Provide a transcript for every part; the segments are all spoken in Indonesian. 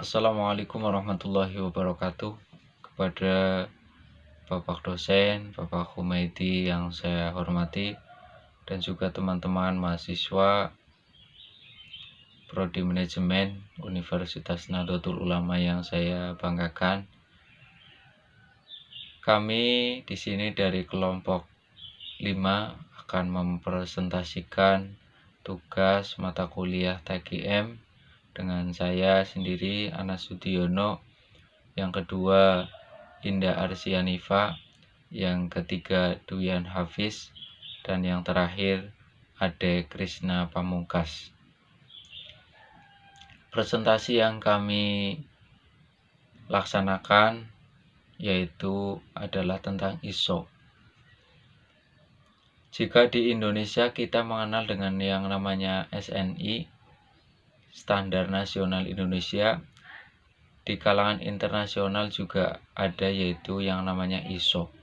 Assalamualaikum warahmatullahi wabarakatuh. Kepada Bapak dosen, Bapak Humaydi yang saya hormati, dan juga teman-teman mahasiswa Prodi Manajemen Universitas Nahdlatul Ulama yang saya banggakan. Kami di sini dari kelompok 5 akan mempresentasikan tugas mata kuliah TKM dengan saya sendiri, Anas Sudiono, yang kedua Indah Arsianifa, yang ketiga Duyan Hafiz, dan yang terakhir Ade Krishna Pamungkas. Presentasi yang kami laksanakan yaitu adalah tentang ISO. Jika di Indonesia kita mengenal dengan yang namanya SNI, Standar Nasional Indonesia, di kalangan internasional juga ada yaitu yang namanya ISO.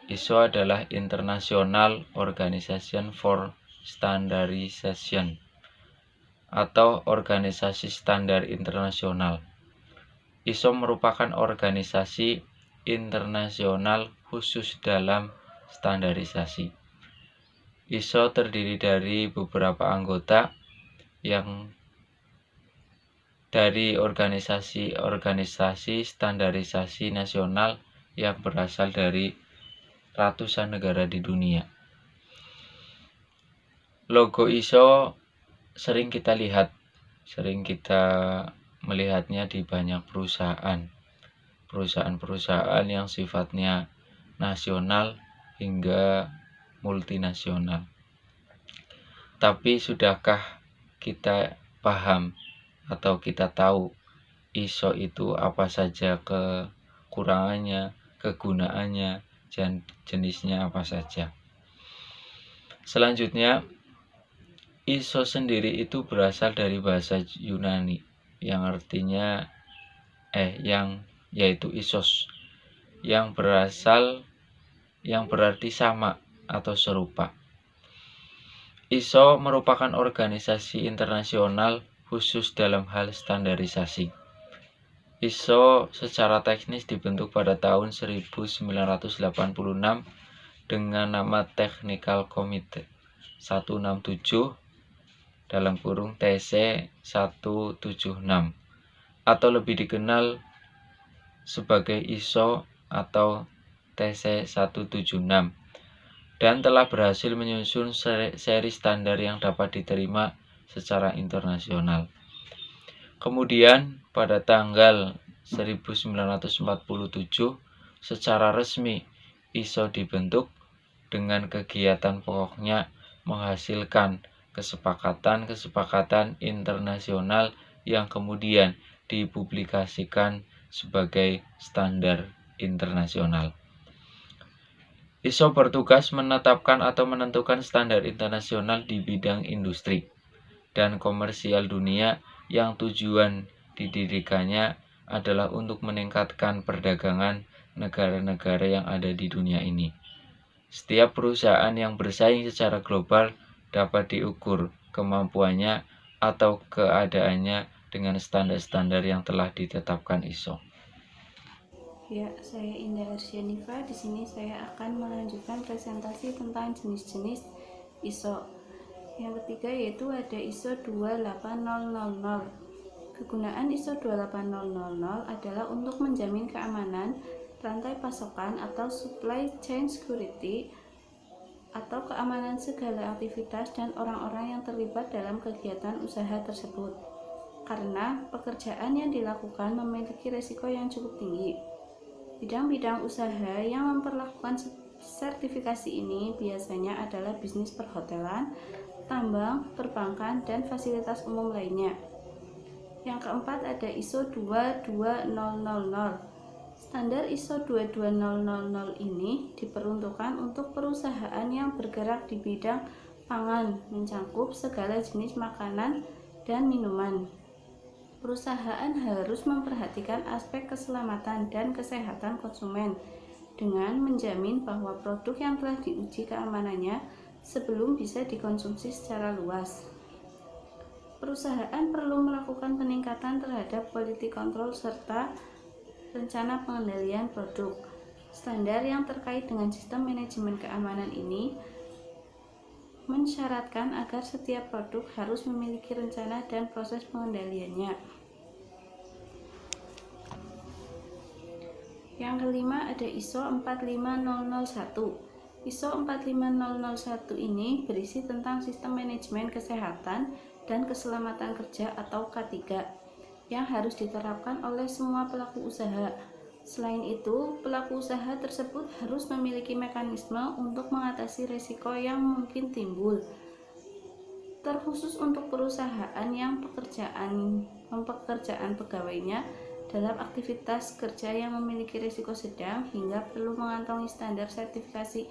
ISO adalah International Organization for Standardization atau organisasi standar internasional. ISO merupakan organisasi internasional khusus dalam standarisasi. ISO terdiri dari beberapa anggota yang dari organisasi standarisasi nasional yang berasal dari ratusan negara di dunia. Logo ISO sering kita melihatnya di banyak perusahaan yang sifatnya nasional hingga multinasional. Tapi sudahkah kita paham atau kita tahu ISO itu apa saja kekurangannya, kegunaannya, dan jenisnya apa saja? Selanjutnya, ISO sendiri itu berasal dari bahasa Yunani yang artinya yaitu isos, yang berarti sama atau serupa. ISO merupakan organisasi internasional khusus dalam hal standarisasi. ISO secara teknis dibentuk pada tahun 1986 dengan nama Technical Committee 167 (TC 176) atau lebih dikenal sebagai ISO atau TC 176, dan telah berhasil menyusun seri standar yang dapat diterima secara internasional. Kemudian pada tanggal 1947 secara resmi ISO dibentuk dengan kegiatan pokoknya menghasilkan kesepakatan internasional yang kemudian dipublikasikan sebagai standar internasional. ISO bertugas menetapkan atau menentukan standar internasional di bidang industri dan komersial dunia yang tujuan didirikannya adalah untuk meningkatkan perdagangan negara-negara yang ada di dunia ini. Setiap perusahaan yang bersaing secara global dapat diukur kemampuannya atau keadaannya dengan standar-standar yang telah ditetapkan ISO. Ya, saya Indah Arsianifa. Di sini saya akan melanjutkan presentasi tentang jenis-jenis ISO. Yang ketiga yaitu ada ISO 28000. Kegunaan ISO 28000 adalah untuk menjamin keamanan rantai pasokan atau supply chain security atau keamanan segala aktivitas dan orang-orang yang terlibat dalam kegiatan usaha tersebut, karena pekerjaan yang dilakukan memiliki risiko yang cukup tinggi. Bidang-bidang usaha yang memperlakukan sertifikasi ini biasanya adalah bisnis perhotelan, tambang, perbankan, dan fasilitas umum lainnya. Yang keempat ada ISO 22000. Standar ISO 22000 ini diperuntukkan untuk perusahaan yang bergerak di bidang pangan, mencakup segala jenis makanan dan minuman. Perusahaan harus memperhatikan aspek keselamatan dan kesehatan konsumen dengan menjamin bahwa produk yang telah diuji keamanannya sebelum bisa dikonsumsi secara luas. Perusahaan perlu melakukan peningkatan terhadap quality control serta rencana pengendalian produk. Standar yang terkait dengan sistem manajemen keamanan ini mensyaratkan agar setiap produk harus memiliki rencana dan proses pengendaliannya. Yang kelima ada ISO 45001. ISO 45001 ini berisi tentang sistem manajemen kesehatan dan keselamatan kerja atau K3 yang harus diterapkan oleh semua pelaku usaha. Selain itu, pelaku usaha tersebut harus memiliki mekanisme untuk mengatasi risiko yang mungkin timbul, terkhusus untuk perusahaan yang pekerjaan pegawainya dalam aktivitas kerja yang memiliki risiko sedang hingga perlu mengantongi standar sertifikasi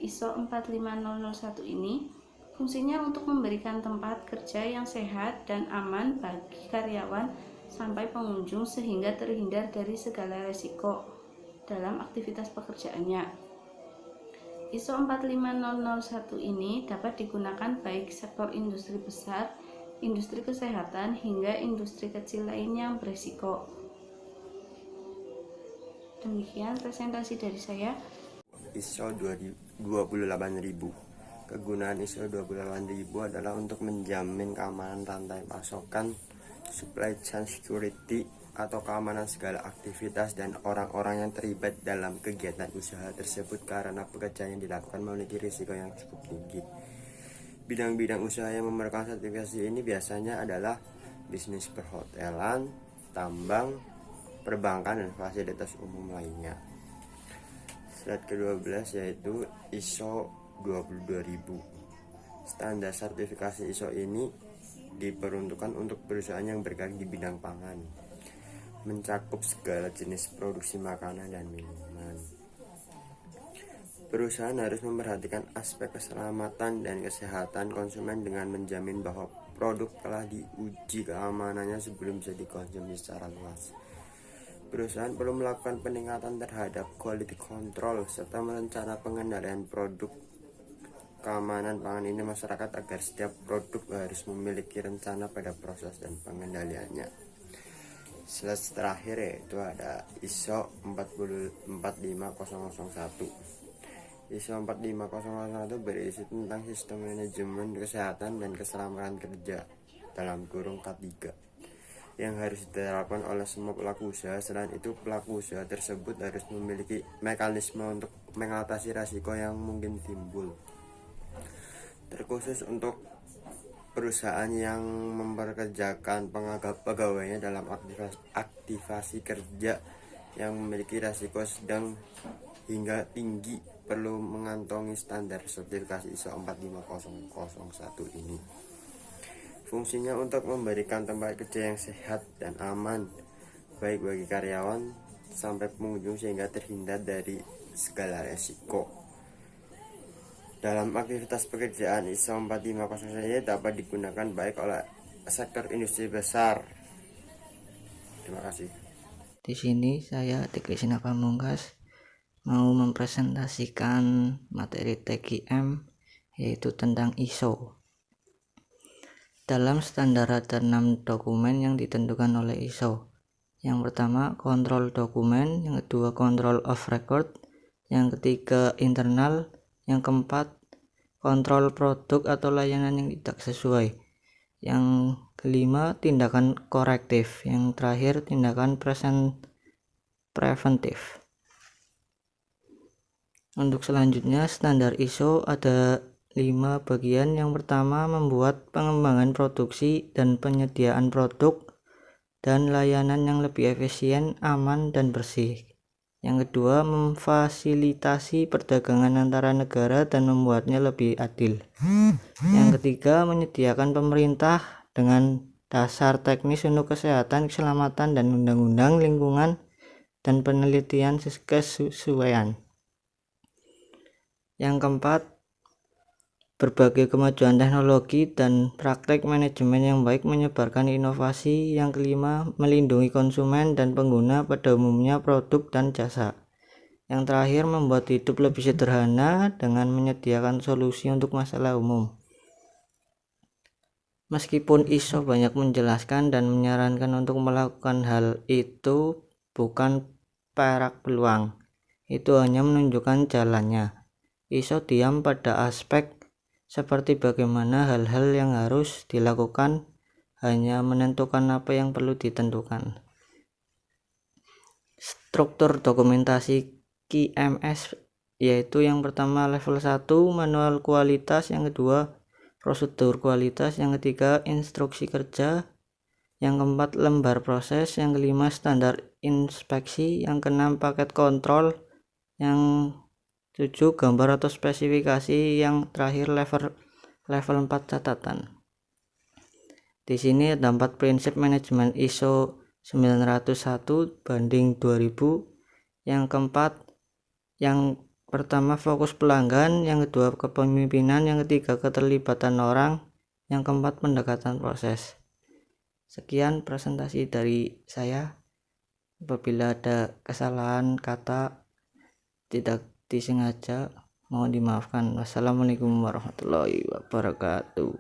ISO 45001 ini. Fungsinya untuk memberikan tempat kerja yang sehat dan aman bagi karyawan sampai pengunjung sehingga terhindar dari segala risiko dalam aktivitas pekerjaannya. ISO 45001 ini dapat digunakan baik sektor industri besar, industri kesehatan, hingga industri kecil lain yang berisiko. Demikian presentasi dari saya. ISO 28000. Kegunaan ISO 28000 adalah untuk menjamin keamanan rantai pasokan, supply chain security, atau keamanan segala aktivitas dan orang-orang yang terlibat dalam kegiatan usaha tersebut karena pekerjaan yang dilakukan memiliki risiko yang cukup tinggi. Bidang-bidang usaha yang memerlukan sertifikasi ini biasanya adalah bisnis perhotelan, tambang, perbankan, dan fasilitas umum lainnya. Slide ke-12 yaitu ISO 22000. Standar sertifikasi ISO ini diperuntukkan untuk perusahaan yang bergerak di bidang pangan, mencakup segala jenis produksi makanan dan minuman. Perusahaan harus memperhatikan aspek keselamatan dan kesehatan konsumen dengan menjamin bahwa produk telah diuji keamanannya sebelum bisa dikonsumsi secara luas. Perusahaan perlu melakukan peningkatan terhadap quality control serta merencana pengendalian produk. Keamanan pangan ini masyarakat agar setiap produk harus memiliki rencana pada proses dan pengendaliannya. Slide terakhir yaitu ada ISO 45001. ISO 45001 berisi tentang sistem manajemen kesehatan dan keselamatan kerja (K3) yang harus diterapkan oleh semua pelaku usaha. Selain itu, pelaku usaha tersebut harus memiliki mekanisme untuk mengatasi risiko yang mungkin timbul, terkhusus untuk perusahaan yang mempekerjakan pegawainya dalam aktivasi kerja yang memiliki risiko sedang hingga tinggi perlu mengantongi standar sertifikasi ISO 45001 ini. Fungsinya untuk memberikan tempat kerja yang sehat dan aman baik bagi karyawan sampai pengunjung sehingga terhindar dari segala risiko. Dalam aktivitas pekerjaan, ISO 45001 ini dapat digunakan baik oleh sektor industri besar. Terima kasih. Di sini saya Tikrisina Pamungkas mau mempresentasikan materi TKM yaitu tentang ISO. Dalam standar ada 6 dokumen yang ditentukan oleh ISO. Yang pertama kontrol dokumen, yang kedua control of record, yang ketiga internal, yang keempat kontrol produk atau layanan yang tidak sesuai, yang kelima tindakan korektif, yang terakhir tindakan preventif. Untuk selanjutnya standar ISO ada 5 bagian. Yang pertama membuat pengembangan produksi dan penyediaan produk dan layanan yang lebih efisien, aman, dan bersih. Yang kedua memfasilitasi perdagangan antara negara dan membuatnya lebih adil. Yang ketiga menyediakan pemerintah dengan dasar teknis untuk kesehatan, keselamatan, dan undang-undang lingkungan dan penelitian kesesuaian. Yang keempat berbagai kemajuan teknologi dan praktek manajemen yang baik menyebarkan inovasi. Yang kelima melindungi konsumen dan pengguna pada umumnya produk dan jasa. Yang terakhir membuat hidup lebih sederhana dengan menyediakan solusi untuk masalah umum. Meskipun ISO banyak menjelaskan dan menyarankan untuk melakukan hal itu, bukan perak peluang. Itu hanya menunjukkan jalannya. ISO diam pada aspek seperti bagaimana hal-hal yang harus dilakukan, hanya menentukan apa yang perlu ditentukan. Struktur dokumentasi QMS yaitu yang pertama level 1 manual kualitas, yang kedua prosedur kualitas, yang ketiga instruksi kerja, yang keempat lembar proses, yang kelima standar inspeksi, yang keenam paket kontrol, yang 7 gambar atau spesifikasi, yang terakhir level 4 catatan. Di sini ada 4 prinsip manajemen ISO 901 banding 2000. Yang keempat, yang pertama fokus pelanggan, yang kedua kepemimpinan, yang ketiga keterlibatan orang, yang keempat pendekatan proses. Sekian presentasi dari saya. Apabila ada kesalahan kata tidak disengaja, mohon dimaafkan. Wassalamualaikum warahmatullahi wabarakatuh.